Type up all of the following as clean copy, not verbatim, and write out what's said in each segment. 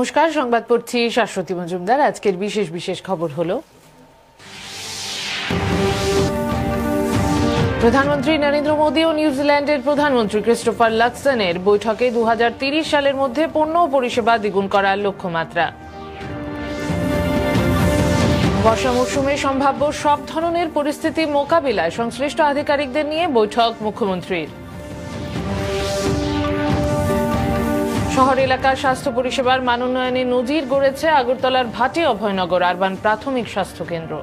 নমস্কার, সংবাদ পড়ছি শাশ্বতী মজুমদার। আজকের বিশেষ খবর হলো, প্রধানমন্ত্রী নরেন্দ্র মোদী ও নিউজিল্যান্ডের প্রধানমন্ত্রী ক্রিস্টোফার লাক্সনের বৈঠকে 2030 সালের মধ্যে পণ্য ও পরিষেবা দ্বিগুণ করার লক্ষ্যমাত্রা। বর্ষা মৌসুমে সম্ভাব্য সব ধরনের পরিস্থিতি মোকাবিলায় সংশ্লিষ্ট আধিকারিকদের নিয়ে বৈঠক মুখ্যমন্ত্রীর। শহর এলাকার স্বাস্থ্য পরিষেবার মান উন্নয়নে নজির গড়েছে আগরতলার ভাটি অভয়নগর আরবান প্রাথমিক স্বাস্থ্য কেন্দ্র।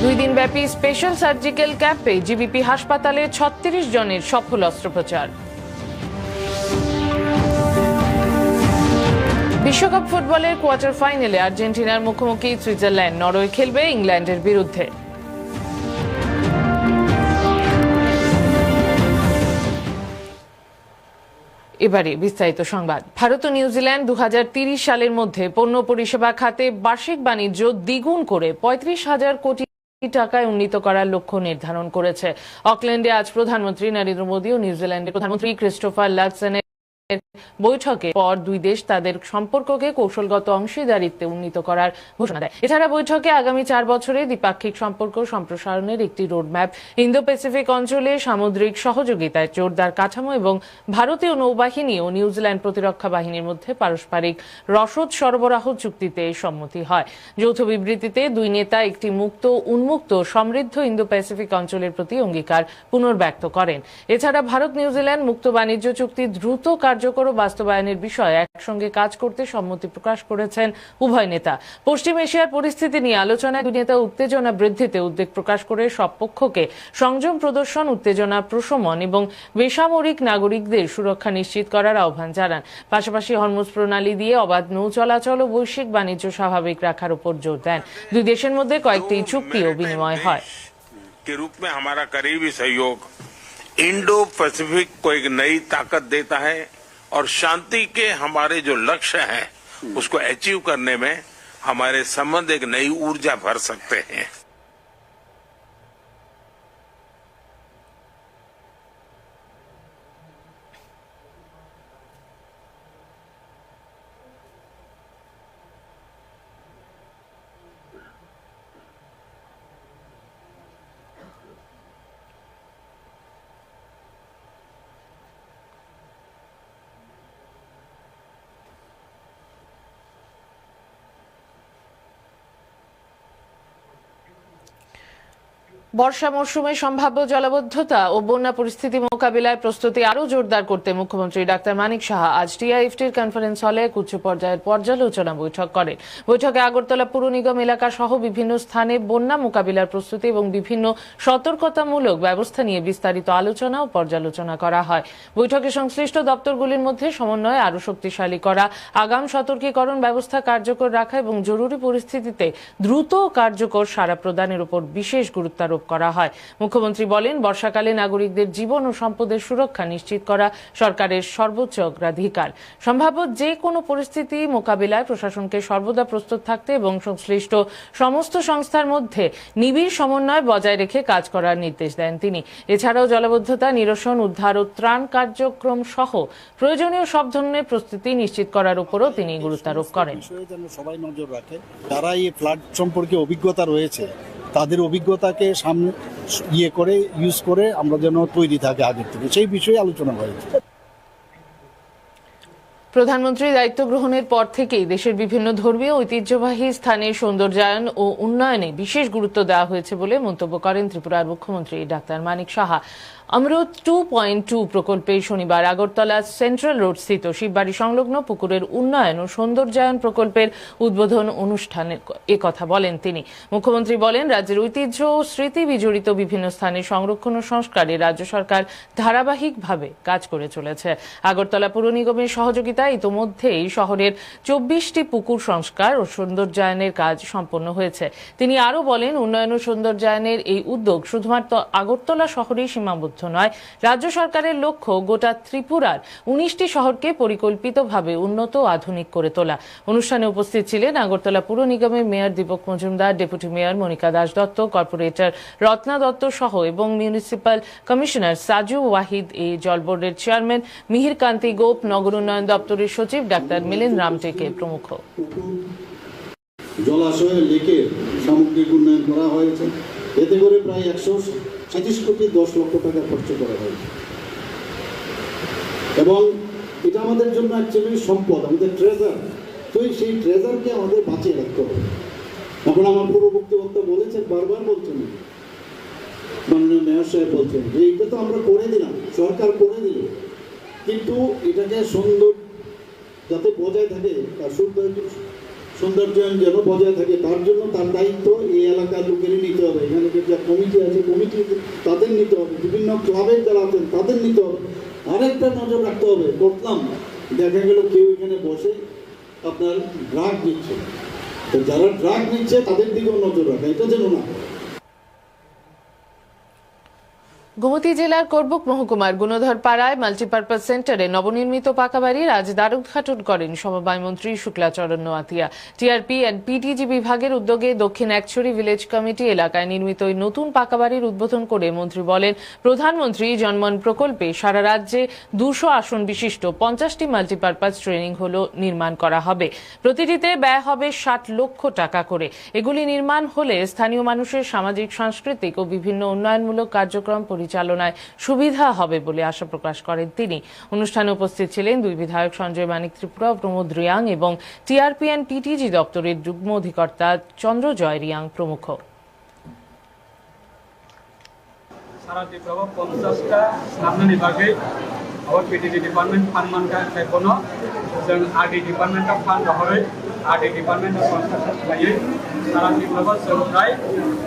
2 দিনব্যাপী স্পেশাল সার্জিক্যাল ক্যাম্পে জিবিপি হাসপাতালে 36 জনের সফল অস্ত্রোপচার। বিশ্বকাপ ফুটবলের কোয়ার্টার ফাইনালে আর্জেন্টিনার মুখোমুখি সুইজারল্যান্ড, নরওয়ে খেলবে ইংল্যান্ডের বিরুদ্ধে। এবারে বিস্তারিত সংবাদ। ভারত ও নিউজিল্যান্ড 2030 সালের মধ্যে পণ্য পরিষেবা খাতে বার্ষিক বাণিজ্য দ্বিগুণ করে 35,000 কোটি টাকায় উন্নীত করার লক্ষ্য নির্ধারণ করেছে। অকল্যান্ডে আজ প্রধানমন্ত্রী নরেন্দ্র মোদী ও নিউজিল্যান্ডের প্রধানমন্ত্রী ক্রিস্টোফার লাক্সনের বৈঠকের পর দুই দেশ তাদের সম্পর্ককে কৌশলগত অংশীদারিত্বে উন্নীত করার ঘোষণা দেয়। এছাড়া বৈঠকে আগামী 4 বছরে দ্বিপাক্ষিক সম্পর্ক সম্প্রসারণের একটি রোডম্যাপ, ইন্দো প্যাসিফিক অঞ্চলে সামুদ্রিক সহযোগিতায় জোরদার কাঠামো এবং ভারতীয় নৌবাহিনী ও নিউজিল্যান্ড প্রতিরক্ষা বাহিনীর মধ্যে পারস্পরিক রসদ সরবরাহ চুক্তিতে সম্মতি হয়। যৌথ বিবৃতিতে দুই নেতা একটি মুক্ত, উন্মুক্ত, সমৃদ্ধ ইন্দো প্যাসিফিক অঞ্চলের প্রতি অঙ্গীকার পুনর্ব্যক্ত করেন। এছাড়া ভারত নিউজিল্যান্ড মুক্ত বাণিজ্য চুক্তি দ্রুত কার্যকর ও বাস্তবায়নের বিষয়ে একসঙ্গে কাজ করতে সম্মতি প্রকাশ করেছেন উভয় নেতা। পশ্চিম এশিয়ার পরিস্থিতি নিয়ে আলোচনায় দুই নেতা উত্তেজনা বৃদ্ধিতে উদ্বেগ প্রকাশ করে সব পক্ষকে সংযম প্রদর্শন, উত্তেজনা প্রশমন এবং বেসামরিক নাগরিকদের সুরক্ষা নিশ্চিত করার আহ্বান জানান। পাশাপাশি হরমুজ প্রণালী দিয়ে অবাধ নৌ চলাচল ও বৈশ্বিক বাণিজ্য স্বাভাবিক রাখার উপর জোর দেন। দুই দেশের মধ্যে কয়েকটি চুক্তিও বিনিময় হয়। इंडो पैसिफिक को एक नई ताकत देता है और शांति के हमारे जो लक्ष्य हैं उसको अचीव करने में हमारे संबंध एक नई ऊर्जा भर सकते हैं। বর্ষা মৌসুমে সম্ভাব্য জলাবদ্ধতা ও বন্যা পরিস্থিতি মোকাবিলায় প্রস্তুতি আরও জোরদার করতে মুখ্যমন্ত্রী ডাক্তার মানিক সাহা আজ টিআইএফটির কনফারেন্স হলে এক উচ্চ পর্যায়ের পর্যালোচনা বৈঠক করেন। বৈঠকে আগরতলা পুর নিগম এলাকা সহ বিভিন্ন স্থানে বন্যা মোকাবিলার প্রস্তুতি এবং বিভিন্ন সতর্কতামূলক ব্যবস্থা নিয়ে বিস্তারিত আলোচনা ও পর্যালোচনা করা হয়। বৈঠকে সংশ্লিষ্ট দপ্তরগুলির মধ্যে সমন্বয় আরও শক্তিশালী করা, আগাম সতর্কীকরণ ব্যবস্থা কার্যকর রাখা এবং জরুরি পরিস্থিতিতে দ্রুত কার্যকর সাড়া প্রদানের উপর বিশেষ গুরুত্ব আরোপ করা হয়। মুখ্যমন্ত্রী বলেন, বর্ষাকালে নাগরিকদের জীবন ও সম্পদের সুরক্ষা নিশ্চিত করা সরকারের সর্বোচ্চ অগ্রাধিকার। সম্ভাব্য যে কোনো পরিস্থিতি মোকাবিলায় প্রশাসনকে সর্বদা প্রস্তুত থাকতে এবং সংশ্লিষ্ট সমস্ত সংস্থার মধ্যে নিবিড় সমন্বয় বজায় রেখে কাজ করার নির্দেশ দেন তিনি। এছাড়াও জলাবদ্ধতা নিরসন, উদ্ধার ও ত্রাণ কার্যক্রম সহ প্রয়োজনীয় সব ধরনের প্রস্তুতি নিশ্চিত করার উপরও তিনি গুরুত্ব আরোপ করেন। সবাই নজর রাখে, যারা এই ফ্লাড সম্পর্কে অভিজ্ঞতা রয়েছে তাদের অভিজ্ঞতাকে সামনে করে ইউজ করে আমরা যেন তৈরি থাকি আগের থেকে, সেই বিষয়ে আলোচনা হয়েছে। প্রধানমন্ত্রী দায়িত্ব গ্রহণের পর থেকেই দেশের বিভিন্ন ধর্মীয় ঐতিহ্যবাহী স্থানের সৌন্দর্যায়ন ও উন্নয়নে বিশেষ গুরুত্ব দেওয়া হয়েছে বলে মন্তব্য করেন ত্রিপুরার মুখ্যমন্ত্রী ডাক্তার মানিক সাহা। অমৃত 2.2 প্রকল্পে শনিবার আগরতলা সেন্ট্রাল রোড স্থিত শিববাড়ি সংলগ্ন পুকুরের উন্নয়ন ও সৌন্দর্যায়ন প্রকল্পের উদ্বোধন অনুষ্ঠানে একথা বলেন তিনি। মুখ্যমন্ত্রী বলেন, রাজ্যের ঐতিহ্য ও স্মৃতি বিজড়িত বিভিন্ন স্থানের সংরক্ষণ ও সংস্কারে রাজ্য সরকার ধারাবাহিকভাবে কাজ করে চলেছে। আগরতলা পুর নিগমের সহযোগিতায় ইতোমধ্যেই শহরের 24টি পুকুর সংস্কার ও সৌন্দর্যায়নের কাজ সম্পন্ন হয়েছে। তিনি আরও বলেন, উন্নয়ন ও সৌন্দর্যায়নের এই উদ্যোগ শুধুমাত্র আগরতলা শহরেই সীমাবদ্ধ সীমাবদ্ধ নয়। রাজ্য সরকারের লক্ষ্য গোটা ত্রিপুরার 19টি শহরকে পরিকল্পিতভাবে উন্নত ও আধুনিক করে তোলা। অনুষ্ঠানে উপস্থিত ছিলেন আগরতলা পুর নিগমের mayor Dipak Majumdar, deputy mayor Monika Das Datta, corporator Ratna Datta সহ এবং মিউনিসিপাল কমিশনার সাজু ওয়াহিদ, এই জল বোর্ডের চেয়ারম্যান মিহির কান্তি গোপ, নগর উন্নয়ন দপ্তরের সচিব ডাক্তার মিলিন্দ রামটেকে প্রমুখ। জলাশয় লেকের সামগ্রিক উন্নয়ন করা হয়েছে। এতে করে প্রায় 125 কোটি 10 লক্ষ টাকা খরচ করা হয়েছে এবং এটা আমাদের জন্য অ্যাকচুয়ালি সম্পদ, আমাদের ট্রেজার। তো সেই ট্রেজারকে আমাদের বাঁচিয়ে রাখতে হবে। এখন আমার পূর্ববর্তী বক্তা বলেছেন, বারবার বলছেন, মাননীয় মেয়র সাহেব বলছেন যে এটা তো আমরা করে দিলাম, সরকার করে দিল, কিন্তু এটাকে সুন্দর যাতে বজায় থাকে, তার সৌন্দর্যায়ন যেন বজায় থাকে, তার জন্য তার দায়িত্ব এই এলাকার লোকেরই নিতে হবে। এখানে যা কমিটি আছে, কমিটি তাদের নিতে হবে, বিভিন্ন ক্লাবের যারা আছেন তাদের নিতে হবে। আরেকটা নজর রাখতে হবে, করতাম দেখা গেল কেউ এখানে বসে আপনার ড্রাগ নিচ্ছে, তো যারা ড্রাগ নিচ্ছে তাদের দিকেও নজর রাখা, এটা যেন না। গোমতী জেলার করবুক মহকুমার গুণধর পাড়ায় মাল্টিপারপাস সেন্টারে নবনির্মিত পাকা বাড়ির আজ দ্বার উদ্ঘাটন করেন সমবায় মন্ত্রী Shuklacharan Noatia. TRP and PTG বিভাগের উদ্যোগে দক্ষিণ একছড়ি ভিলেজ কমিটি এলাকায় নির্মিত এই নতুন পাকা বাড়ির উদ্বোধন করে মন্ত্রী বলেন, প্রধানমন্ত্রী জনমন প্রকল্পে সারা রাজ্যে 200 আসন বিশিষ্ট 50টি মাল্টিপারপাস ট্রেনিং হল নির্মাণ করা হবে। প্রতিটিতে ব্যয় হবে 60 লক্ষ টাকা করে। এগুলি নির্মাণ হলে স্থানীয় মানুষের সামাজিক, সাংস্কৃতিক ও বিভিন্ন উন্নয়নমূলক কার্যক্রম পরিচালনায় সুবিধা হবে বলে আশা প্রকাশ করেন তিনি। অনুষ্ঠানে উপস্থিত ছিলেন দুই বিধায়ক সঞ্জয় মানিক ত্রিপুরা ও প্রমোদ রিয়াং এবং টিআরপি অ্যান্ড পিটিজি দপ্তরের যুগ্ম অধিকর্তা চন্দ্রজয় রিয়াং প্রমুখ। সারা ত্রিপুরা 50টা স্নাতক বিভাগে और पीटीजी डिपार्टमेंट फान मान का कोनो जों आरडी डिपार्टमेंट ऑफ फान रहरै आरडी डिपार्टमेंट ऑफ कंस्ट्रक्शन लायो सारा त्रिपुरा जों प्राय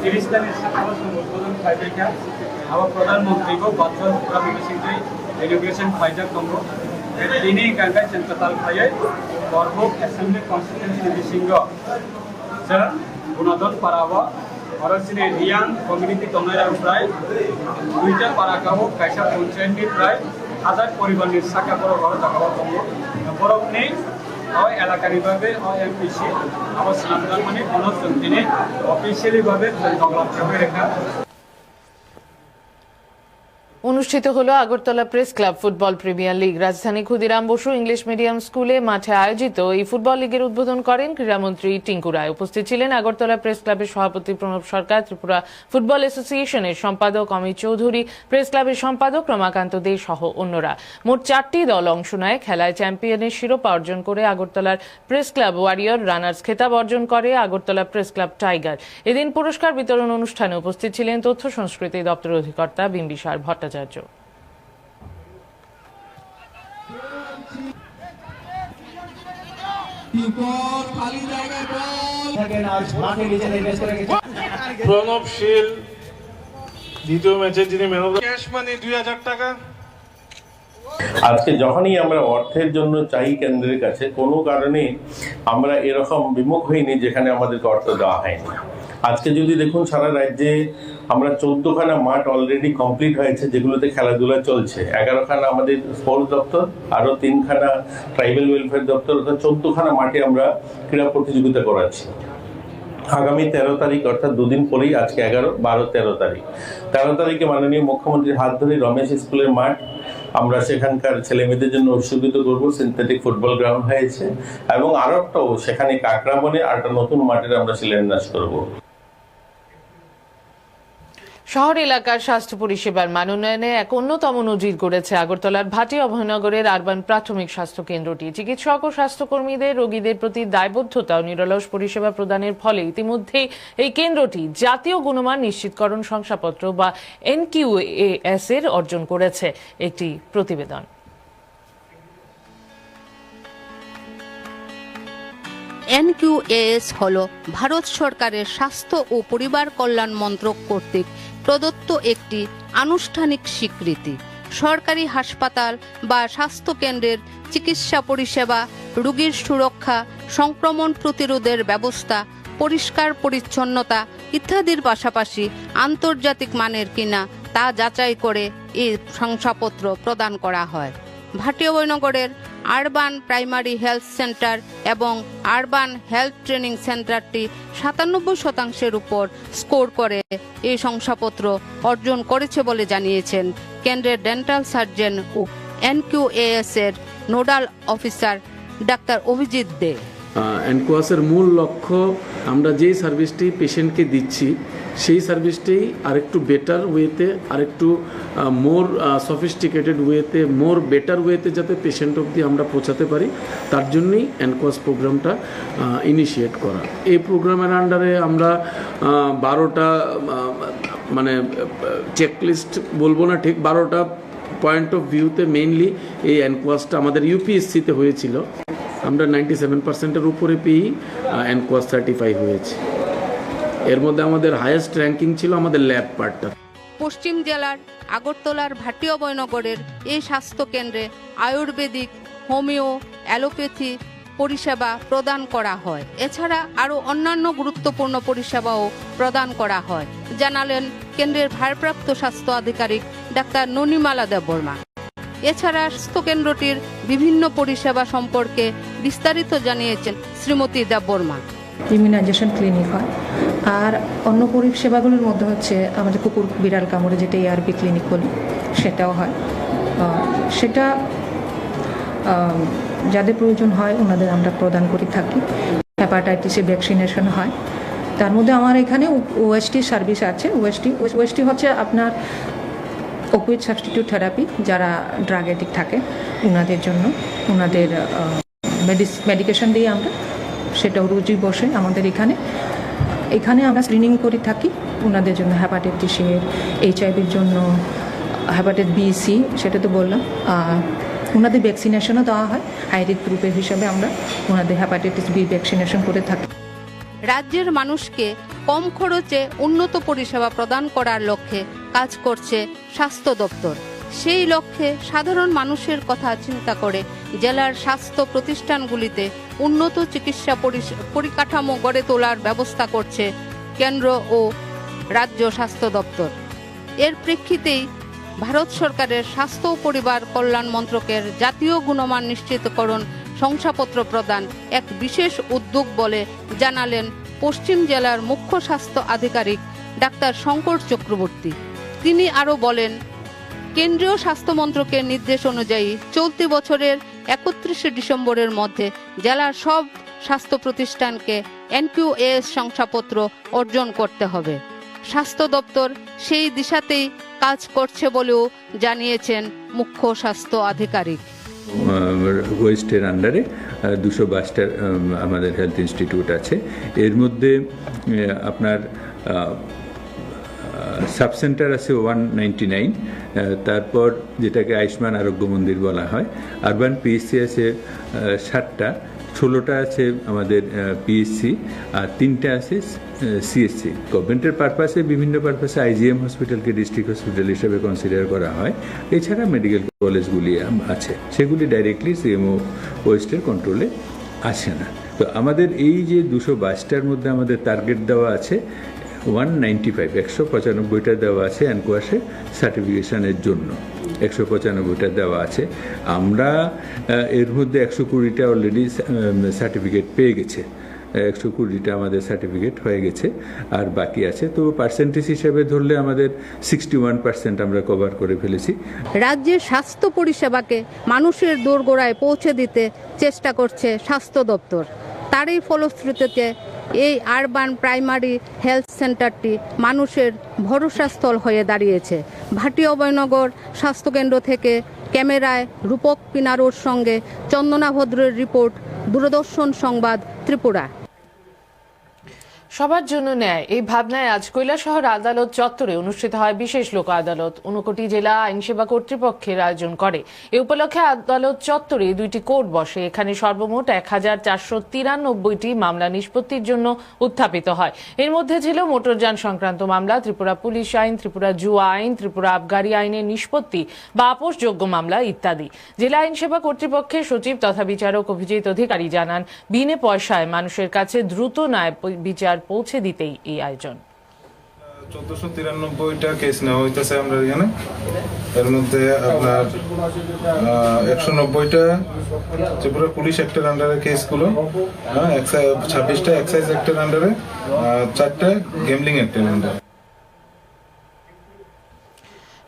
30 दानि साखाव जों उद्बोधन खायबायखा अब प्रधानमंत्री को बाथरुम पूरा बिसिंगै एजुकेशन फाइजा दंगो दिनै गांगाय जों टोटाल खायै बरबक एसेंबली कन्स्टिट्युएंसी बिसिंगो जों गुणधर पाराव और सिने रियां कम्युनिटी दंनाय प्राय दुइटा पाराकाव कायसा पंचायतनि प्राय 1000 परिवारनि साखा बर' घर जागाव दङ बर'नि एलाकानि भाबे एमपिसि अब सामदान माने अनस जों दिनै अफिशियली भाबे जों दंगलाम खाबे रेखा। অনুষ্ঠিত হলো Agartala press club football premier league. রাজধানী ক্ষুদিরাম বসু ইংলিশ মিডিয়াম স্কুলে মাঠে আয়োজিত এই ফুটবল লিগের উদ্বোধন করেন ক্রীড়ামন্ত্রী টিঙ্কু রায়। উপস্থিত ছিলেন আগরতলা প্রেস ক্লাবের সভাপতি প্রণব সরকার, ত্রিপুরা ফুটবল অ্যাসোসিয়েশনের সম্পাদক অমিত চৌধুরী, প্রেস ক্লাবের সম্পাদক রমাকান্ত দে সহ অন্যরা। মোট 4টি দল অংশ নেয়। খেলায় চ্যাম্পিয়নের শিরোপা অর্জন করে আগরতলার প্রেস ক্লাব ওয়ারিয়র, রানার্স খেতাব অর্জন করে আগরতলা প্রেস ক্লাব টাইগার। এদিন পুরস্কার বিতরণ অনুষ্ঠানে উপস্থিত ছিলেন তথ্য সংস্কৃতি দপ্তরের অধিকর্তা বিম্বিসার ভট্টাচার্য। প্রণবশীল দ্বিতীয় ম্যাচে যিনি ম্যান অফ দ্য ক্যাশ মানি 2000 টাকা। আজকে যখনই আমরা অর্থের জন্য চাই কেন্দ্রের কাছে, কোনো কারণে আমরা এরকম বিমুখ হইনি যেখানে আমাদেরকে অর্থ দেওয়া হয়নি। আজকে যদি দেখুন সারা রাজ্যে আমরা 14খানা মাঠ অলরেডি কমপ্লিট হয়েছে যেগুলোতে খেলাধুলা চলছে। 11খানা আমাদের স্পোর্টস দপ্তর, আরও 3খানা ট্রাইবাল ওয়েলফেয়ার দপ্তর, অর্থাৎ 14খানা মাঠে আমরা ক্রীড়া প্রতিযোগিতা করাচ্ছি। আগামী 13 তারিখ অর্থাৎ দুদিন পরেই, আজকে 11, 12, 13 তারিখ, 13 তারিখে মাননীয় মুখ্যমন্ত্রীর হাত ধরে রমেশ স্কুলের মাঠ আমরা সেখানকার ছেলে মেয়েদের জন্য উৎসর্গিত করবো। সিনথেটিক ফুটবল গ্রাউন্ড হয়েছে এবং আরেকটাও সেখানে কাকরাবনে আরেকটা নতুন মাঠের আমরা শিলান্যাস করবো। শহর এলাকার স্বাস্থ্য পরিষেবার মান উন্নয়নে এক অন্যতম নজির গড়েছে আগরতলার ভাটি অভয়নগরের আরবান প্রাথমিক স্বাস্থ্য কেন্দ্রটি। চিকিৎসক ও স্বাস্থ্যকর্মীদের রোগীদের প্রতি দায়বদ্ধতা ও নিরলস পরিষেবা প্রদানের ফলে ইতিমধ্যেই এই কেন্দ্রটি জাতীয় গুণমান নিশ্চিতকরণ শংসাপত্র বা NQAS এর অর্জন করেছে। একটি প্রতিবেদন। NQAS হল ভারত সরকারের স্বাস্থ্য ও পরিবার কল্যাণ মন্ত্রক কর্তৃক প্রদত্ত একটি আনুষ্ঠানিক স্বীকৃতি। সরকারি হাসপাতাল বা স্বাস্থ্য কেন্দ্রের চিকিৎসা পরিষেবা, রোগীর সুরক্ষা, সংক্রমণ প্রতিরোধের ব্যবস্থা, পরিষ্কার পরিচ্ছন্নতা ইত্যাদির পাশাপাশি আন্তর্জাতিক মানের কিনা তা যাচাই করে এই শংসাপত্র প্রদান করা হয়। ভাটি অভয়নগরের আরবান প্রাইমারি হেলথ সেন্টার এবং আরবান হেলথ ট্রেনিং সেন্টারটি 97% উপর স্কোর করে এই শংসাপত্র অর্জন করেছে বলে জানিয়েছেন কেন্দ্রের ডেন্টাল সার্জন ও NQAS এর নোডাল অফিসার ডাক্তার অভিজিৎ দে। এনকোয়াসের মূল লক্ষ্য আমরা যেই সার্ভিসটি পেশেন্টকে দিচ্ছি সেই সার্ভিসটি আরেকটু বেটার ওয়েতে, আরেকটু মোর সফিস্টিকেটেড ওয়েতে, মোর বেটার ওয়েতে যাতে পেশেন্ট অবধি আমরা পৌঁছাতে পারি, তার জন্যই এনকোয়াস প্রোগ্রামটা ইনিশিয়েট করা। এই প্রোগ্রামের আন্ডারে আমরা 12টা মানে চেকলিস্ট বলবো না ঠিক, 12টা পয়েন্ট অফ ভিউতে মেইনলি এই এনকোয়াসটা আমাদের ইউপিএসসিতে হয়েছিল। আমরা 97%-এর উপরে পেয়েই এনকোয়াস সার্টিফাই হয়েছে। এর মধ্যে আমাদের হাইয়েস্ট র্যাঙ্কিং ছিল আমাদের ল্যাব পার্টটা। পশ্চিম জেলার আগরতলার ভাটি অভয়নগরের এই স্বাস্থ্য কেন্দ্রে আয়ুর্বেদিক, হোমিও, অ্যালোপ্যাথি পরিষেবা প্রদান করা হয়। এছাড়া আরও অন্যান্য গুরুত্বপূর্ণ পরিষেবাও প্রদান করা হয়, জানালেন কেন্দ্রের ভারপ্রাপ্ত স্বাস্থ্য আধিকারিক ডাক্তার ননিমালা দেববর্মা। এছাড়া স্বাস্থ্য কেন্দ্রটির বিভিন্ন পরিষেবা সম্পর্কে বিস্তারিত জানিয়েছেন শ্রীমতী দেববর্মা। ইমিউনাইজেশন ক্লিনিক হয়, আর অন্য পরিষেবাগুলোর মধ্যে হচ্ছে আমাদের কুকুর বিড়াল কামড়ে যেটা ARB ক্লিনিক বলি সেটাও হয়। সেটা যাদের প্রয়োজন হয় ওনাদের আমরা প্রদান করে থাকি। হেপাটাইটিসের ভ্যাকসিনেশন হয়। তার মধ্যে আমার এখানে OST সার্ভিস আছে। OST হচ্ছে আপনার অপিওয়েড সাবস্টিটিউট থেরাপি, যারা ড্রাগ এডিক্ট থাকে ওনাদের জন্য, ওনাদের মেডিকেশন দিয়ে আমরা সেটাও রোজই বসে আমাদের এখানে আমরা স্ক্রিনিং করে থাকি ওনাদের জন্য। হেপাটাইটিসের, HIV-র জন্য, হেপাটাইটিস B-C সেটা তো বললাম। ওনাদের ভ্যাকসিনেশনও দেওয়া হয়। হাই রিস্ক গ্রুপের হিসাবে আমরা ওনাদের হেপাটাইটিস B ভ্যাকসিনেশন করে থাকি। রাজ্যের মানুষকে কম খরচে উন্নত পরিষেবা প্রদান করার লক্ষ্যে কাজ করছে স্বাস্থ্য দপ্তর। সেই লক্ষ্যে সাধারণ মানুষের কথা চিন্তা করে জেলার স্বাস্থ্য প্রতিষ্ঠানগুলিতে উন্নত চিকিৎসা পরিকাঠামো গড়ে তোলার ব্যবস্থা করছে কেন্দ্র ও রাজ্য স্বাস্থ্য দপ্তর। এর প্রেক্ষিতেই ভারত সরকারের স্বাস্থ্য ও পরিবার কল্যাণ মন্ত্রকের জাতীয় গুণমান নিশ্চিতকরণ শংসাপত্র প্রদান এক বিশেষ উদ্যোগ বলে জানালেন পশ্চিম জেলার মুখ্য স্বাস্থ্য আধিকারিক ডাক্তার শঙ্কর চক্রবর্তী। তিনি আরও বলেন, কেন্দ্রীয় স্বাস্থ্য মন্ত্রকের নির্দেশ অনুযায়ী চলতি বছরের 31শে ডিসেম্বরের মধ্যে জেলার সব স্বাস্থ্য প্রতিষ্ঠানকে NQAS শংসাপত্র অর্জন করতে হবে। স্বাস্থ্য দপ্তর সেই দিশাতেই কাজ করছে বলেও জানিয়েছেন মুখ্য স্বাস্থ্য আধিকারিক। ওয়েস্টের আন্ডারে 222টা আমাদের হেলথ ইনস্টিটিউট আছে। এর মধ্যে আপনার সাব সেন্টার আছে 199, তারপর যেটাকে আয়ুষ্মান আরোগ্য মন্দির বলা হয়। আরবান PSC আছে 7টা, 16টা আছে আমাদের PSC, আর 3টা আছে CSC। গভর্নমেন্টের পারপাসে, বিভিন্ন পারপাসে IGM হসপিটালকে ডিস্ট্রিক্ট হসপিটাল হিসেবে কনসিডার করা হয়। এছাড়া মেডিকেল কলেজগুলি আছে, সেগুলি ডাইরেক্টলি CMO ওয়েস্টের কন্ট্রোলে আসে না। তো আমাদের এই যে 222টার মধ্যে আমাদের টার্গেট দেওয়া আছে 195টা দেওয়া আছে এনকোয়াসে সার্টিফিকেশনের জন্য। 195টা দেওয়া আছে। আমরা এর মধ্যে 120টা অলরেডি সার্টিফিকেট পেয়ে গেছে। 120টা আমাদের সার্টিফিকেট হয়ে গেছে, আর বাকি আছে। তো পার্সেন্টেজ হিসেবে ধরলে আমাদের 61% আমরা কভার করে ফেলেছি। রাজ্যের স্বাস্থ্য পরিষেবাকে মানুষের দোরগোড়ায় পৌঁছে দিতে চেষ্টা করছে স্বাস্থ্য দপ্তর। তারই ফলশ্রুতিতে এই আরবান প্রাইমারি হেলথ সেন্টারটি মানুষের ভরসাস্থল হয়ে দাঁড়িয়েছে। ভাটি অভয়নগর স্বাস্থ্যকেন্দ্র থেকে ক্যামেরায় রূপক পিনারোর সঙ্গে চন্দনা ভদ্রের রিপোর্ট, দূরদর্শন সংবাদ, ত্রিপুরা। সবার জন্য ন্যায়, এই ভাবনায় আজ কৈলাসহর আদালত চত্বরে অনুষ্ঠিত হয় বিশেষ লোক আদালত। 59 জেলা আইনসেবা কর্তৃপক্ষের আয়োজন করে। এ উপলক্ষে আদালত চত্বরে 2টি কোর্ট বসে। এখানে সর্বমোট 1493টি মামলা নিষ্পত্তির জন্য উত্থাপিত হয়। এর মধ্যে ছিল মোটরযান সংক্রান্ত মামলা, ত্রিপুরা পুলিশ আইন, ত্রিপুরা জুয়া আইন, ত্রিপুরা আবগারি আইনের নিষ্পত্তি বা আপোষযোগ্য মামলা ইত্যাদি। জেলা আইনসেবা কর্তৃপক্ষের সচিব তথা বিচারক অভিজিৎ অধিকারী জানান, বিনে পয়সায় মানুষের কাছে দ্রুত ন্যায় বিচার পৌঁছে দিতেই এই আয়োজন। 1493টা কেস নেওয়া হইতেছে আমরা এখানে। এর মধ্যে আপনার 190টা ত্রিপুরা পুলিশ অ্যাক্টের আন্ডারে কেসগুলো, 26টা এক্সাইজ অ্যাক্টের আন্ডারে, 4টা গেমলিং অ্যাক্টের আন্ডারে।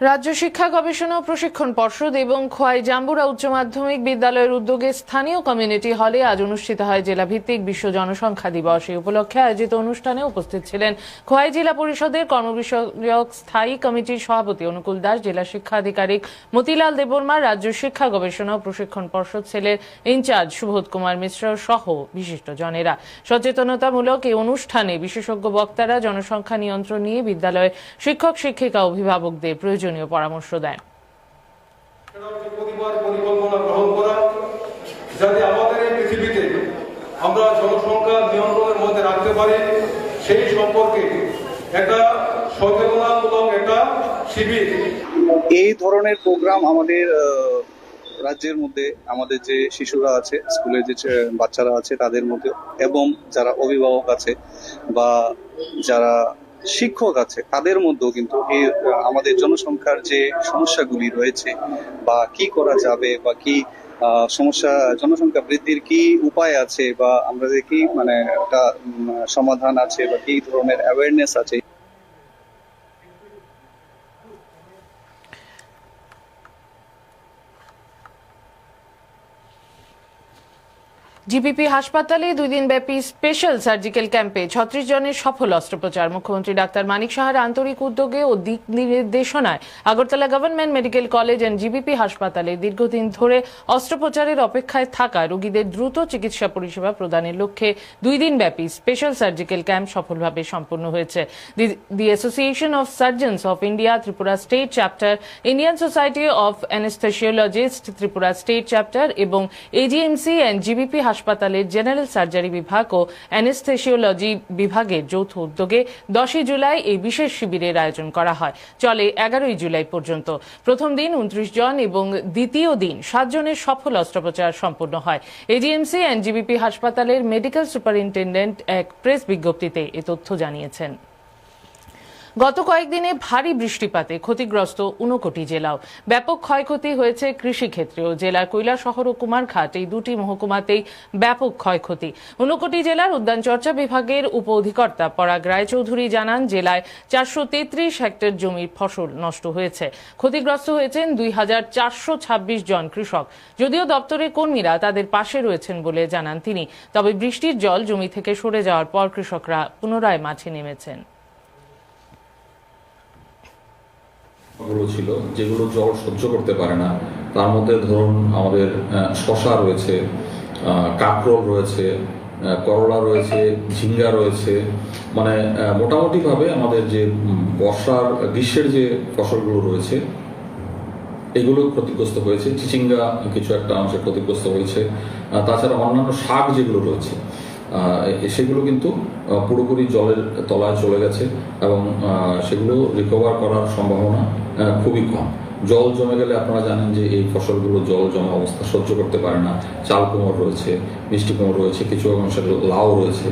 রাজ্য শিক্ষা গবেষণা ও প্রশিক্ষণ পর্ষদ এবং খোয়াই জাম্বুরা উচ্চ মাধ্যমিক বিদ্যালয়ের উদ্যোগে স্থানীয় কমিউনিটি হলে আজ অনুষ্ঠিত হয় জেলাভিত্তিক বিশ্ব জনসংখ্যা দিবস। এই উপলক্ষে আয়োজিত অনুষ্ঠানে উপস্থিত ছিলেন খোয়াই জেলা পরিষদের কর্মবিষয়ক স্থায়ী কমিটির সভাপতি অনুকূল দাস, জেলা শিক্ষা আধিকারিক মতিলাল দেববর্মা, রাজ্য শিক্ষা গবেষণা ও প্রশিক্ষণ পর্ষদ সেলের ইনচার্জ সুবোধ কুমার মিশ্র সহ বিশিষ্টজনেরা। সচেতনতামূলক এই অনুষ্ঠানে বিশেষজ্ঞ বক্তারা জনসংখ্যা নিয়ন্ত্রণ নিয়ে বিদ্যালয়ের শিক্ষক শিক্ষিকা অভিভাবকদের প্রয়োজনীয় পরামর্শ দেন। পরিকল্পনা গ্রহণ করা যাতে আমাদের এই পৃথিবীতে আমরা জনসংখ্যা নিয়ন্ত্রণের মধ্যে রাখতে পারি, সেই সম্পর্কে একটা সচেতনামূলক একটা শিবির। এই ধরনের প্রোগ্রাম আমাদের রাজ্যের মধ্যে আমাদের যে শিশুরা আছে, স্কুলে যে বাচ্চারা আছে তাদের মধ্যে, এবং যারা অভিভাবক আছে বা যারা শিক্ষক আছে তাদের মধ্যেও কিন্তু এই আমাদের জনসংখ্যার যে সমস্যাগুলি রয়েছে বা কি করা যাবে বা কি সমস্যা, জনসংখ্যা বৃদ্ধির কি উপায় আছে বা আমরা কি মানে একটা সমাধান আছে বা কি ধরনের অ্যাওয়ারনেস আছে। জিবিপি হাসপাতালে 2 দিন ব্যাপী স্পেশাল সার্জিক্যাল ক্যাম্পে 36 জনের সফল অস্ত্রোপচার। মুখ্যমন্ত্রী ডাক্তার মানিক সাহার আন্তরিক উদ্যোগে ও দিক নির্দেশনায় Agartala government medical college and GBP হাসপাতালে দীর্ঘদিন ধরে অস্ত্রোপচারের অপেক্ষায় থাকা রোগীদের দ্রুত চিকিৎসা পরিষেবা প্রদানের লক্ষ্যে 2 দিন ব্যাপী স্পেশাল সার্জিক্যাল ক্যাম্প সফলভাবে সম্পন্ন হয়েছে। The association of surgeons of India Tripura state chapter, Indian society of anaesthesiologists Tripura state chapter এবং এজিএমসি এন্ড জিবিপি হাসপাতালের জেনারেল সার্জারি বিভাগ ও অ্যানেস্থেসিওলজি বিভাগের যৌথ উদ্যোগে 10 জুলাই এই বিশেষ শিবিরের আয়োজন করা হয়। চলে 11 জুলাই পর্যন্ত। প্রথম দিন 29 জন এবং দ্বিতীয় দিন 7 জনের সফল অস্ত্রোপচার সম্পন্ন হয়। এজিএমসি এন্ড জিবিপি হাসপাতালের মেডিকেল সুপারিনটেন্ডেন্ট এক প্রেস বিজ্ঞপ্তিতে এ তথ্য জানিয়েছেন। গত কয়েকদিনে ভারী বৃষ্টিপাতে ক্ষতিগ্রস্ত ঊনকোটি জেলাও। ব্যাপক ক্ষয়ক্ষতি হয়েছে কৃষিক্ষেত্রেও। জেলার কৈলাসহর ও কুমারঘাট এই দুটি মহকুমাতেই ব্যাপক ক্ষয়ক্ষতি। ঊনকোটি জেলার উদ্যানচর্চা বিভাগের উপ অধিকর্তা পরাগ রায়চৌধুরী জানান, জেলায় 433 হেক্টর জমির ফসল নষ্ট হয়েছে। ক্ষতিগ্রস্ত হয়েছেন 2426 জন কৃষক। যদিও দপ্তরের কর্মীরা তাদের পাশে রয়েছেন বলে জানান তিনি, তবে বৃষ্টির জল জমি থেকে সরে যাওয়ার পর কৃষকরা পুনরায় মাঠে নেমেছেন। ছিল যেগুলো জল সহ্য করতে পারে না, তার মধ্যে ধরুন আমাদের শশা রয়েছে, কাঁকরোল রয়েছে, করলা রয়েছে, ঝিঙ্গা রয়েছে, মানে মোটামুটিভাবে আমাদের যে গ্রীষ্মের যে ফসলগুলো রয়েছে এগুলো ক্ষতিগ্রস্ত হয়েছে। চিচিঙ্গা কিছু একটা অংশে ক্ষতিগ্রস্ত হয়েছে। তাছাড়া অন্যান্য শাক যেগুলো রয়েছে সেগুলো কিন্তু পুরোপুরি জলের তলায় চলে গেছে এবং সেগুলো রিকভার করার সম্ভাবনা খুবই কম। জল জমে গেলে আপনারা জানেন যে এই ফসলগুলো জল জমা অবস্থা সহ্য করতে পারে না। চাল কুমড় রয়েছে, মিষ্টি কুমড় রয়েছে, কিছু অংশের লাউ রয়েছে।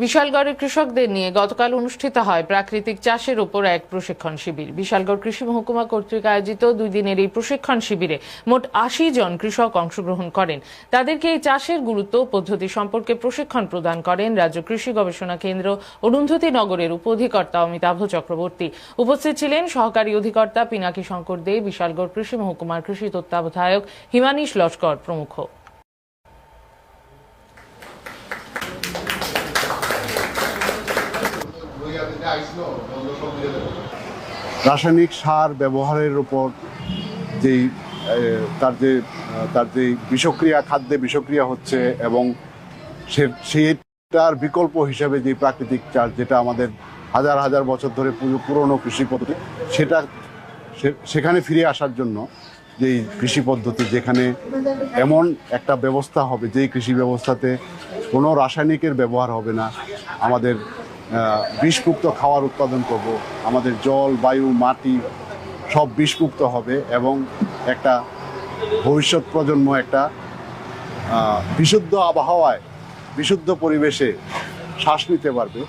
বিশালগড়ের কৃষকদের নিয়ে গতকাল অনুষ্ঠিত হয় প্রাকৃতিক চাষের উপর এক প্রশিক্ষণ শিবির। বিশালগড় কৃষি মহকুমা কর্তৃক আয়োজিত 2 দিনের এই প্রশিক্ষণ শিবিরে মোট 80 জন কৃষক অংশগ্রহণ করেন। তাদেরকে এই চাষের গুরুত্ব পদ্ধতি সম্পর্কে প্রশিক্ষণ প্রদান করেন রাজ্য কৃষি গবেষণা কেন্দ্র অরুন্ধতী নগরের উপ অধিকর্তা অমিতাভ চক্রবর্তী। উপস্থিত ছিলেন সহকারী অধিকর্তা পিনাকি শঙ্কর দে, বিশালগড় কৃষি মহকুমার কৃষি তত্ত্বাবধায়ক হিমানিশ লস্কর প্রমুখ। রাসায়নিক সার ব্যবহারের উপর যেই তার যে বিষক্রিয়া, খাদ্যে বিষক্রিয়া হচ্ছে এবং সেটার বিকল্প হিসাবে যে প্রাকৃতিক চাষ, যেটা আমাদের হাজার হাজার বছর ধরে পুরনো কৃষি পদ্ধতি, সেখানে ফিরে আসার জন্য যেই কৃষি পদ্ধতি, যেখানে এমন একটা ব্যবস্থা হবে যেই কৃষি ব্যবস্থাতে কোনো রাসায়নিকের ব্যবহার হবে না, আমাদের বিষমুক্ত খাবার উৎপাদন করব, আমাদের জল, বায়ু, মাটি সব বিষমুক্ত হবে এবং একটা ভবিষ্যৎ প্রজন্ম একটা বিশুদ্ধ আবহাওয়ায়, বিশুদ্ধ পরিবেশে শ্বাস নিতে পারবে।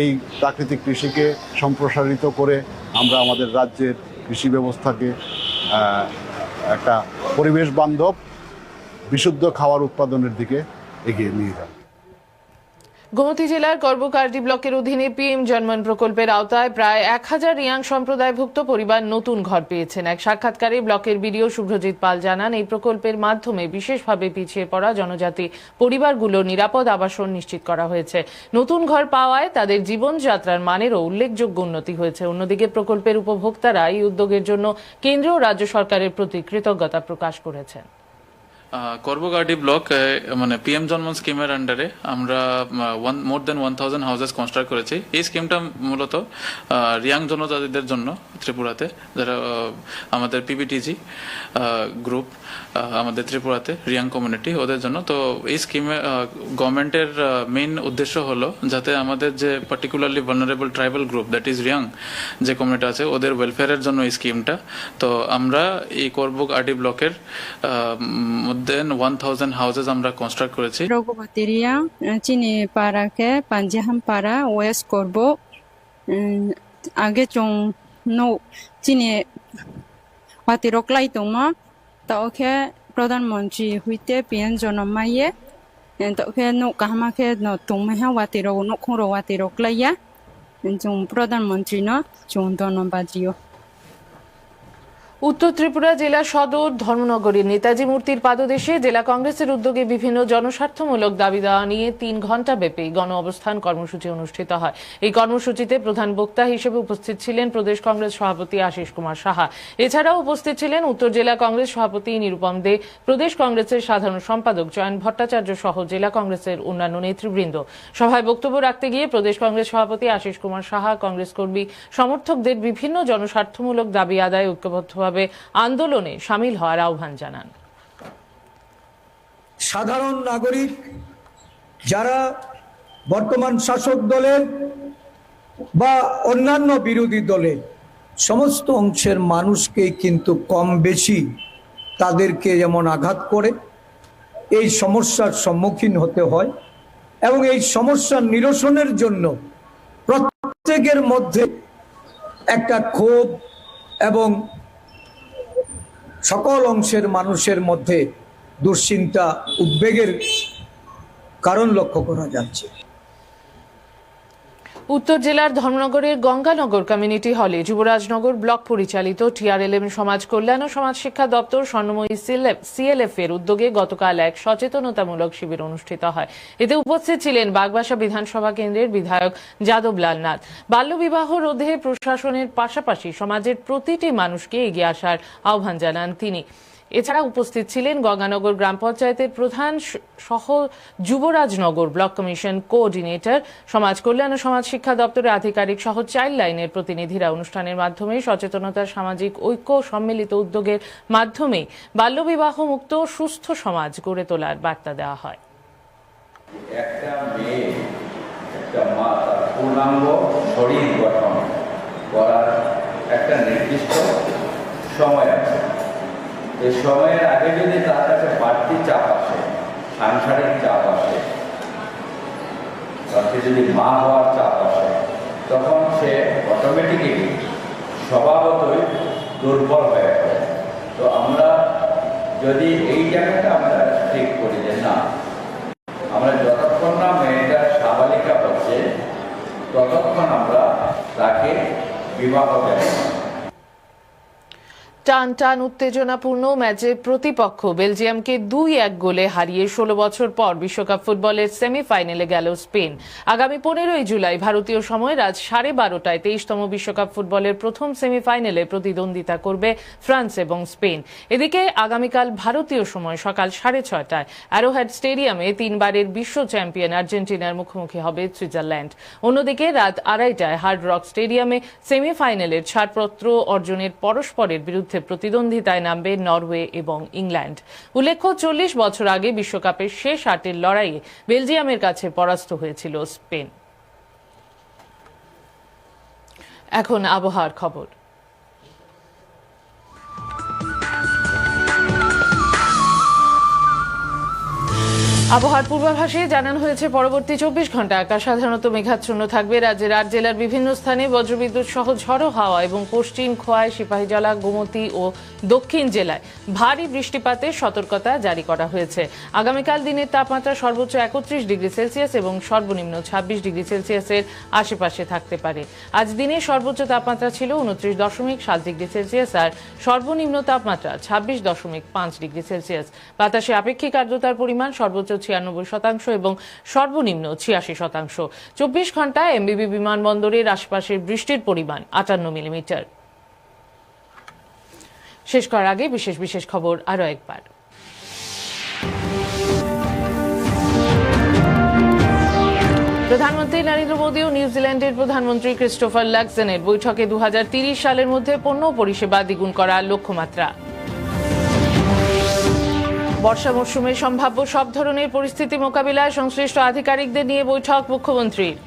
এই প্রাকৃতিক কৃষিকে সম্প্রসারিত করে আমরা আমাদের রাজ্যের কৃষি ব্যবস্থাকে একটা পরিবেশ বান্ধব বিশুদ্ধ খাবার উৎপাদনের দিকে এগিয়ে নিয়ে যাব। গোমতী জেলার করবকারডি ব্লকের অধীনে পিএম জন্মন প্রকল্পের আওতায় প্রায় 1000 রিয়াং সম্প্রদায়ভুক্ত পরিবার নতুন ঘর পেয়েছেন। এক সাক্ষাৎকারে ব্লকের বিডিও শুভ্রজিৎ পাল জানান, এই প্রকল্পের মাধ্যমে বিশেষভাবে পিছিয়ে পড়া জনজাতি পরিবারগুলোর নিরাপদ আবাসন নিশ্চিত করা হয়েছে। নতুন ঘর পাওয়ায় তাদের জীবনযাত্রার মানেরও উল্লেখযোগ্য উন্নতি হয়েছে। অন্যদিকে প্রকল্পের উপভোক্তারা এই উদ্যোগের জন্য কেন্দ্র ও রাজ্য সরকারের প্রতি কৃতজ্ঞতা প্রকাশ করেছেন। করবকারডি ব্লক মানে পিএম জন্মন স্কিমের আন্ডারে আমরা মোর দেন 1000 হাউসেস কনস্ট্রাক্ট করেছি। এই স্কিমটা মূলত রিয়াং জনজাতিদের জন্য ত্রিপুরাতে, যারা আমাদের পিবিটিজি গ্রুপ আমাদের ত্রিপুরাতে রিয়াং কমিউনিটি, ওদের জন্য। তো এই স্কিমে গভর্নমেন্টের মেইন উদ্দেশ্য হলো যাতে আমাদের যে particularly vulnerable tribal group that is Reang যে কমিউনিটি আছে ওদের ওয়েলফেয়ারের জন্য এই স্কিমটা। তো আমরা এই করবকারডি ব্লকের দেন 1000 হাউসেস আমরা কনস্ট্রাক্ট করেছি। রঘুপতি রিয়াং চিনি পাড়াকে পাঞ্জাহাম পাড়া ওয়েস্ট করব আগে চং নো চিনি হাতি রকলাই তোমা তাওকে প্রধানমন্ত্রী হইতে পিএন জনমাইয়ে তাওকে নো কাহামাকে ন তুমহা হাতি রো নো খরো হাতি রকলাইয়া চং প্রধানমন্ত্রী ন চং ধন্যবাদিও। উত্তর ত্রিপুরা জেলা সদর ধর্মনগরের নেতাজি মূর্তির পাদদেশে জেলা কংগ্রেসের উদ্যোগে বিভিন্ন জনস্বার্থমূলক দাবি দেওয়া নিয়ে 3 ঘণ্টা ব্যাপী গণ অবস্থান কর্মসূচি অনুষ্ঠিত হয়। এই কর্মসূচিতে প্রধান বক্তা হিসেবে উপস্থিত ছিলেন প্রদেশ কংগ্রেস সভাপতি আশিস কুমার সাহা। এছাড়াও উপস্থিত ছিলেন উত্তর জেলা কংগ্রেস সভাপতি নিরুপম দে, প্রদেশ কংগ্রেসের সাধারণ সম্পাদক জয়ন ভট্টাচার্য সহ জেলা কংগ্রেসের অন্যান্য নেতৃবৃন্দ। সভায় বক্তব্য রাখতে গিয়ে প্রদেশ কংগ্রেস সভাপতি আশিস কুমার সাহা কংগ্রেস কর্মী সমর্থকদের বিভিন্ন জনস্বার্থমূলক দাবি আদায় ঐক্যবদ্ধভাবে আন্দোলনে শামিল হওয়ার আহ্বান জানান। সাধারণ নাগরিক যারা বর্তমান শাসক দলের বা অন্যান্য বিরোধী দলের সমস্ত অংশের মানুষকে কিন্তু কম বেশি তাদেরকে যেমন আঘাত করে এই সমস্যার সম্মুখীন হতে হয় এবং এই সমস্যা নিরসনের জন্য প্রত্যেকের মধ্যে একটা ক্ষোভ এবং সকল অংশের মানুষের মধ্যে দুশ্চিন্তা উদ্বেগের কারণ লক্ষ্য করা যাচ্ছে। উত্তর জেলার ধর্মনগরের গঙ্গানগর কমিউনিটি হলে যুবরাজনগর ব্লক পরিচালিত TRLM সমাজ কল্যাণ ও সমাজ শিক্ষা দপ্তর স্বর্ণময়ী CLF এর উদ্যোগে গতকাল এক সচেতনতামূলক শিবির অনুষ্ঠিত হয়। এতে উপস্থিত ছিলেন বাগবাসা বিধানসভা কেন্দ্রের বিধায়ক যাদবলাল নাথ। বাল্যবিবাহ রোধে প্রশাসনের পাশাপাশি সমাজের প্রতিটি মানুষকে এগিয়ে আসার আহ্বান জানান তিনি। এছাড়া উপস্থিত ছিলেন গঙ্গানগর গ্রাম পঞ্চায়েতের প্রধান সহ যুবরাজনগর ব্লক কমিশন কোঅর্ডিনেটর, সমাজ কল্যাণ ও সমাজ শিক্ষা দপ্তরের আধিকারিক সহ চাইল্ড লাইনের প্রতিনিধিরা। অনুষ্ঠানের মাধ্যমে সচেতনতা, সামাজিক ঐক্য, সম্মিলিত উদ্যোগের মাধ্যমে বাল্যবিবাহ মুক্ত সুস্থ সমাজ গড়ে তোলার বার্তা দেওয়া হয়। একটা মেয়ে, একটা মা তার পূর্ণাঙ্গ শরীর গঠন করার একটা নির্দিষ্ট সময় আছে। এই সময়ের আগে যদি তার কাছে বাড়তি চাপ আসে, সাংসারিক চাপ আসে, তাকে যদি মা হওয়ার চাপ আসে, তখন সে অটোমেটিক্যালি স্বভাবতই দুর্বল হয়ে পড়ে। তো আমরা যদি এই জায়গাটা আমরা ঠিক করি যে না, আমরা যতক্ষণ না মেয়েটা সাবালিকা হচ্ছে ততক্ষণ আমরা তাকে বিবাহ দেব। টান টান উত্তেজনাপূর্ণ ম্যাচে প্রতিপক্ষ বেলজিয়ামকে 2-1 গোলে হারিয়ে 16 বছর পর বিশ্বকাপ ফুটবলের সেমিফাইনালে গেল স্পেন। আগামী 15 জুলাই ভারতীয় সময় রাত 12:30টায় 23তম বিশ্বকাপ ফুটবলের প্রথম সেমিফাইনালে প্রতিদ্বন্দ্বিতা করবে ফ্রান্স এবং স্পেন। এদিকে আগামীকাল ভারতীয় সময় সকাল 6:30টায় অ্যারোহেড স্টেডিয়ামে 3বারের বিশ্ব চ্যাম্পিয়ন আর্জেন্টিনার মুখোমুখি হবে সুইজারল্যান্ড। অন্যদিকে রাত 2:30টায় হার্ড রক স্টেডিয়ামে সেমিফাইনালের ছাড়পত্র অর্জনের পরস্পরের বিরুদ্ধে প্রতিদ্বন্দ্বিতায় নামবে নরওয়ে এবং ইংল্যান্ড। উল্লেখ্য, 40 বছর আগে বিশ্বকাপের শেষ 8-এর লড়াইয়ে বেলজিয়ামের কাছে পরাস্ত হয়েছিল স্পেন। এখন আবহাওয়ার খবর। আবহাওয়ার পূর্বাভাসে জানানো হয়েছে পরবর্তী 24 ঘন্টা আকাশ সাধারণত মেঘাচ্ছন্ন থাকবে। রাজ্যের 8 জেলার বিভিন্ন স্থানে বজ্রবিদ্যুৎ সহ ঝড়ো হাওয়া এবং পশ্চিম খোয়াই, সিপাহীজলা, গোমতী ও দক্ষিণ জেলায় ভারী বৃষ্টিপাতের সতর্কতা জারি করা হয়েছে। আগামীকাল দিনের তাপমাত্রা সর্বোচ্চ 31 ডিগ্রি সেলসিয়াস এবং সর্বনিম্ন 26 ডিগ্রি সেলসিয়াসের আশেপাশে থাকতে পারে। আজ দিনের সর্বোচ্চ তাপমাত্রা ছিল 29.7 ডিগ্রি সেলসিয়াস আর সর্বনিম্ন তাপমাত্রা 26.5 ডিগ্রি সেলসিয়াস। বাতাসে আপেক্ষিক আর্দ্রতার পরিমাণ সর্বোচ্চ 96% এবং সর্বনিম্ন 86%। 24 ঘন্টায় এমবিবি বিমানবন্দরের আশপাশের বৃষ্টির পরিমাণ 58 মিলিমিটার। শেষ করার আগে বিশেষ খবর আরো একবার। প্রধানমন্ত্রী নরেন্দ্র মোদী ও নিউজিল্যান্ডের প্রধানমন্ত্রী ক্রিস্টোফার লাক্সেনের বৈঠকে 2030 সালের মধ্যে পণ্য পরিষেবা দ্বিগুণ করার লক্ষ্যমাত্রা। বর্ষা মৌসুমে সম্ভাব্য সব ধরনের পরিস্থিতি মোকাবিলায় সংশ্লিষ্ট আধিকারিকদের নিয়ে বৈঠক মুখ্যমন্ত্রীর।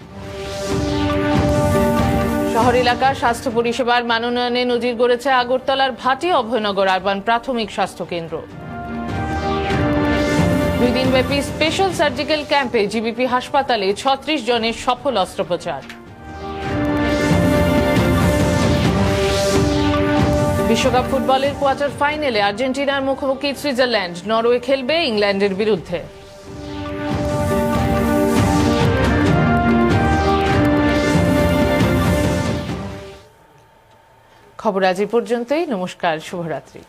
শহর এলাকার স্বাস্থ্য পরিষেবার মানোন্নয়নে নজির গড়েছে আগরতলার ভাটি অভয়নগর আরবান প্রাথমিক স্বাস্থ্য কেন্দ্র। 2 দিনব্যাপী স্পেশাল সার্জিক্যাল ক্যাম্পে জিবিপি হাসপাতালে 36 জনের সফল অস্ত্রোপচার। বিশ্বকাপ ফুটবলের কোয়ার্টার ফাইনালে আর্জেন্টিনার মুখোমুখি সুইজারল্যান্ড, নরওয়ে খেলবে ইংল্যান্ডের বিরুদ্ধে। খবর আজ এই পর্যন্তই। নমস্কার, শুভরাত্রি।